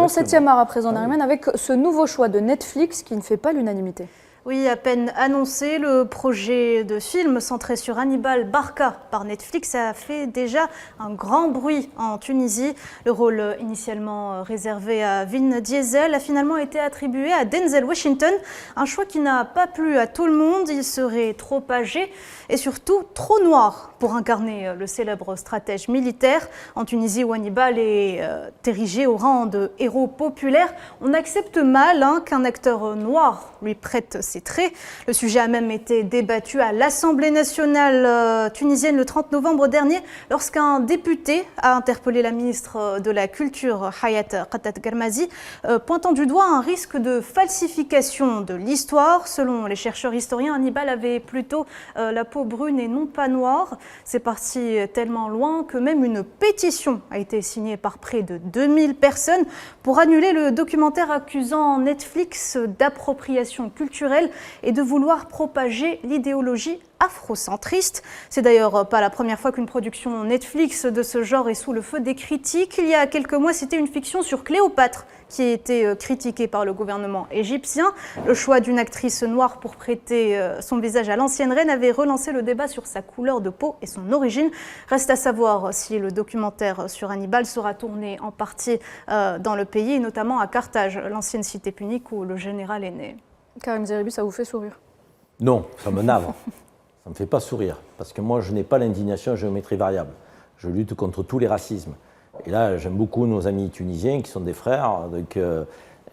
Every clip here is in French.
Parlons 7e art à présent, Nariman, avec ce nouveau choix de Netflix qui ne fait pas l'unanimité. Oui, à peine annoncé, le projet de film centré sur Hannibal Barca par Netflix a fait déjà un grand bruit en Tunisie. Le rôle initialement réservé à Vin Diesel a finalement été attribué à Denzel Washington. Un choix qui n'a pas plu à tout le monde. Il serait trop âgé et surtout trop noir pour incarner le célèbre stratège militaire. En Tunisie, où Hannibal est érigé au rang de héros populaire, on accepte mal qu'un acteur noir lui prête ses traits. Le sujet a même été débattu à l'Assemblée nationale tunisienne le 30 novembre dernier lorsqu'un député a interpellé la ministre de la Culture, Hayat Qatat Garmazi, pointant du doigt un risque de falsification de l'histoire. Selon les chercheurs historiens, Hannibal avait plutôt la peau brune et non pas noire. C'est parti tellement loin que même une pétition a été signée par près de 2000 personnes pour annuler le documentaire accusant Netflix d'appropriation culturelle et de vouloir propager l'idéologie afrocentriste. C'est d'ailleurs pas la première fois qu'une production Netflix de ce genre est sous le feu des critiques. Il y a quelques mois, c'était une fiction sur Cléopâtre qui a été critiquée par le gouvernement égyptien. Le choix d'une actrice noire pour prêter son visage à l'ancienne reine avait relancé le débat sur sa couleur de peau et son origine. Reste à savoir si le documentaire sur Hannibal sera tourné en partie dans le pays, et notamment à Carthage, l'ancienne cité punique où le général est né. Karim Zeribi, ça vous fait sourire? Non, ça me navre. Ça ne me fait pas sourire, parce que moi, je n'ai pas l'indignation à géométrie variable. Je lutte contre tous les racismes. Et là, j'aime beaucoup nos amis tunisiens, qui sont des frères, donc,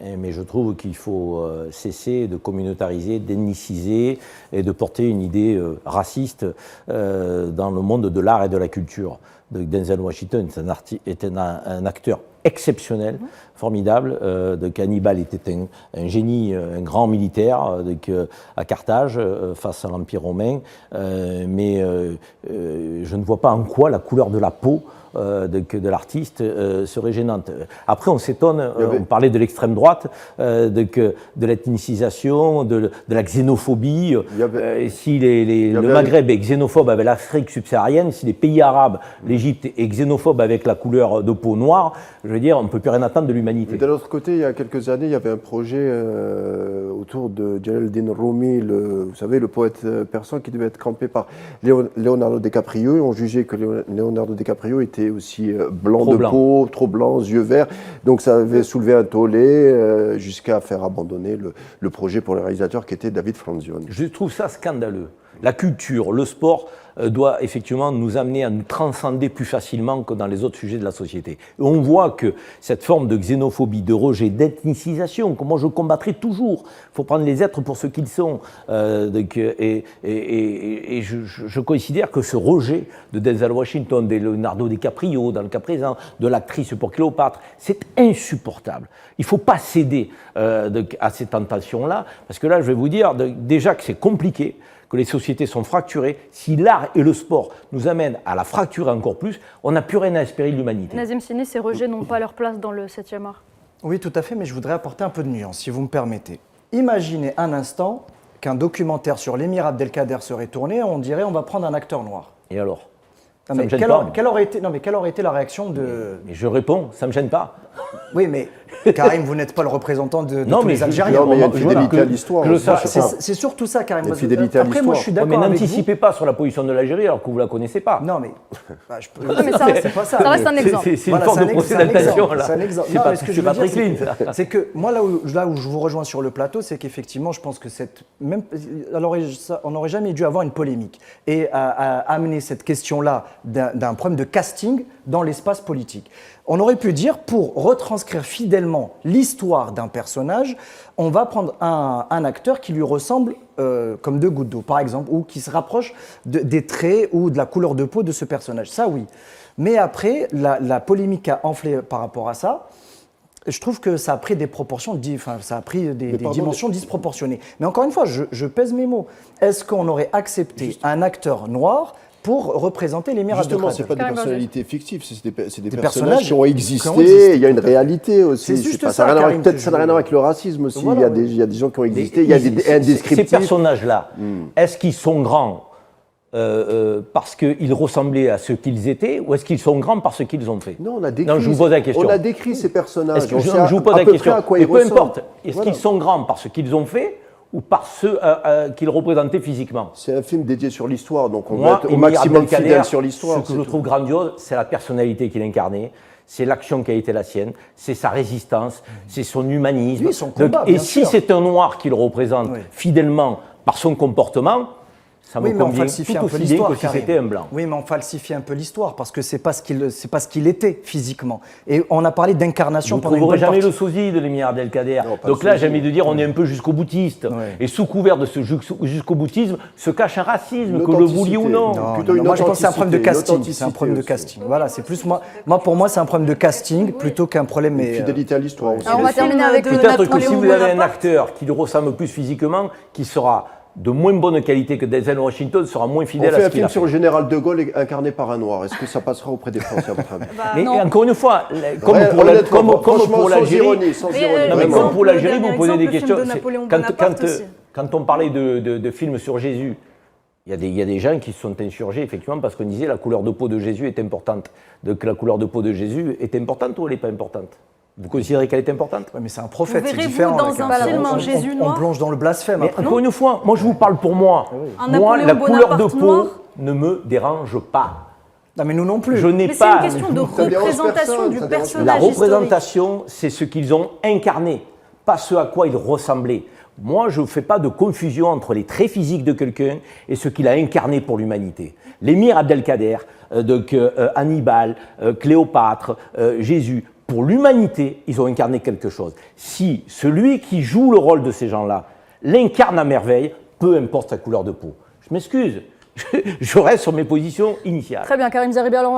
mais je trouve qu'il faut cesser de communautariser, d'ethniciser et de porter une idée raciste dans le monde de l'art et de la culture. Donc, Denzel Washington est un acteur exceptionnel, formidable. Donc Hannibal était un génie, un grand militaire à Carthage face à l'Empire romain, mais je ne vois pas en quoi la couleur de la peau de l'artiste serait gênante. Après, on s'étonne, on parlait de l'extrême droite, de l'ethnicisation, de la xénophobie. Si le Maghreb est xénophobe avec l'Afrique subsaharienne, si les pays arabes, l'Égypte est xénophobe avec la couleur de peau noire, je veux dire, on ne peut plus rien attendre de l'humanité. De l'autre côté, il y a quelques années, il y avait un projet autour de Jalaluddin Rumi, vous savez, le poète persan qui devait être campé par Leonardo DiCaprio. Et on jugeait que Leonardo DiCaprio était aussi blanc de peau, trop blanc, yeux verts. Donc ça avait soulevé un tollé jusqu'à faire abandonner le projet pour le réalisateur qui était David Franzione. Je trouve ça scandaleux. La culture, le sport doit effectivement nous amener à nous transcender plus facilement que dans les autres sujets de la société. Et on voit que cette forme de xénophobie, de rejet, d'ethnicisation, que moi je combattrai toujours, il faut prendre les êtres pour ce qu'ils sont. Et je considère que ce rejet de Denzel Washington, de Leonardo DiCaprio, dans le cas présent, de l'actrice pour Cléopâtre, c'est insupportable. Il ne faut pas céder à ces tentations-là, parce que là, je vais vous dire déjà que c'est compliqué, que les sociétés sont fracturées. Si l'art et le sport nous amènent à la fracturer encore plus, on n'a plus rien à espérer de l'humanité. Nazim Sini, ces rejets n'ont pas leur place dans le 7e art. Oui, tout à fait, mais je voudrais apporter un peu de nuance, si vous me permettez. Imaginez un instant qu'un documentaire sur l'émir Abdelkader serait tourné, on dirait on va prendre un acteur noir. Et alors? Non, mais quelle aurait été la réaction de... Mais je réponds, ça ne me gêne pas. Oui, mais Karim, vous n'êtes pas le représentant de tous les Algériens. Non, mais il y a une fidélité à l'histoire. C'est surtout ça, Karim. Une fidélité à l'histoire. Après, moi, je suis d'accord mais avec vous. n'anticipez pas sur la position de l'Algérie alors que vous ne la connaissez pas. Non, mais... mais ça reste un exemple. C'est une forme de procès d'attention, là. C'est un exemple. C'est pas très clean, ça. C'est que moi, là où je vous rejoins sur le plateau, c'est qu'effectivement, je pense que on n'aurait jamais dû avoir une polémique et amener cette question-là d'un problème de casting dans l'espace politique. On aurait pu dire, pour retranscrire fidèlement l'histoire d'un personnage, on va prendre un acteur qui lui ressemble comme deux gouttes d'eau, par exemple, ou qui se rapproche des traits ou de la couleur de peau de ce personnage. Ça, oui. Mais après, la polémique a enflé par rapport à ça. Je trouve que ça a pris des proportions, ça a pris des dimensions disproportionnées. Mais encore une fois, je pèse mes mots. Est-ce qu'on aurait accepté un acteur noir pour représenter l'émir Abdelkader? Justement, ce n'est pas des personnalités fictives, c'est des personnages qui ont existé. Il y a une réalité aussi. C'est juste ça n'a rien à voir avec le racisme aussi. Voilà, il y a des gens qui ont existé, il y a des indescriptibles. Ces personnages-là, est-ce qu'ils sont grands parce qu'ils ressemblaient à ce qu'ils étaient, ou est-ce qu'ils sont grands par ce qu'ils ont fait? Non, on a décrit, Non, je vous pose la question. On a décrit ces personnages. Est-ce que On je sait vous pose à la peu question? près à quoi Mais ils peu ressemblent. importe, est-ce Voilà. qu'ils sont grands par ce qu'ils ont fait ou par ce qu'ils représentaient physiquement? C'est un film dédié sur l'histoire, donc on Moi, va être au Émile maximum Abdelkader, fidèle sur l'histoire. Ce que je trouve grandiose, c'est la personnalité qu'il incarnait, c'est l'action qui a été la sienne, c'est sa résistance, c'est son humanisme. Oui, son combat, et bien si sûr. c'est un noir qu'il représente Oui. fidèlement par son comportement, ça Oui, me mais on convient falsifie tout un peu aussi bien l'histoire, que si Karim. c'était un blanc. Oui, mais on falsifie un peu l'histoire parce que c'est pas ce qu'il était physiquement. Et on a parlé d'incarnation Vous ne pendant une trouverez bonne jamais partie. le sosie de l'Émir Abdelkader. Non, pas Donc le là, sosie. j'ai envie de dire, on est un peu jusqu'au boutiste. Ouais. Et sous couvert de ce jusqu'au boutisme se cache un racisme, que le L'authenticité. vouliez ou non. Non, Plutôt non, une moi je pense que c'est un problème de authenticité, casting. C'est un problème de l'authenticité casting. Voilà, c'est plus pour moi c'est un problème de casting plutôt qu'un problème. Une mais, fidélité à l'histoire aussi. Alors, on va film terminer avec de le Peut-être que si Napoléon vous avez un Bonaparte. acteur qui le ressemble plus physiquement, qui sera de moins bonne qualité que Denzel Washington, sera moins On fidèle fait à un ce qu'il film a sur fait. le général de Gaulle incarné par un noir. Est-ce que ça passera auprès des Français à votre avis? Mais non. encore une fois, comme Ouais, pour la- honnêtement, comme franchement, pour sans l'Algérie, ironie, sans Mais, ironie. non, mais vraiment. comme pour l'Algérie, Dernier vous posez des exemple, le film questions. de C'est- Napoléon Bonaparte aussi. quand on parlait de films sur Jésus, il y a des gens qui se sont insurgés, effectivement, parce qu'on disait la couleur de peau de Jésus est importante. Donc la couleur de peau de Jésus est importante ou elle n'est pas importante? Vous considérez qu'elle est importante? Ouais, mais c'est un prophète, Vous c'est verrez-vous différent. dans là, un quand même. film un On- Jésus on noir plonge dans le blasphème Mais après. encore une fois, moi je vous parle pour moi. Un Moi, Napoléon la couleur de Bonaparte peau noir ne me dérange pas. Non, mais nous non plus. Je n'ai Mais c'est pas. une question de Ça dérange représentation personne, du ça dérange personnage La historique. représentation, c'est ce qu'ils ont incarné, pas ce à quoi ils ressemblaient. Moi, je ne fais pas de confusion entre les traits physiques de quelqu'un et ce qu'il a incarné pour l'humanité. L'émir Abdelkader, Hannibal, Cléopâtre, Jésus, pour l'humanité, ils ont incarné quelque chose. Si celui qui joue le rôle de ces gens-là l'incarne à merveille, peu importe sa couleur de peau. Je m'excuse, je reste sur mes positions initiales. Très bien, Karim Zeribi. Alors,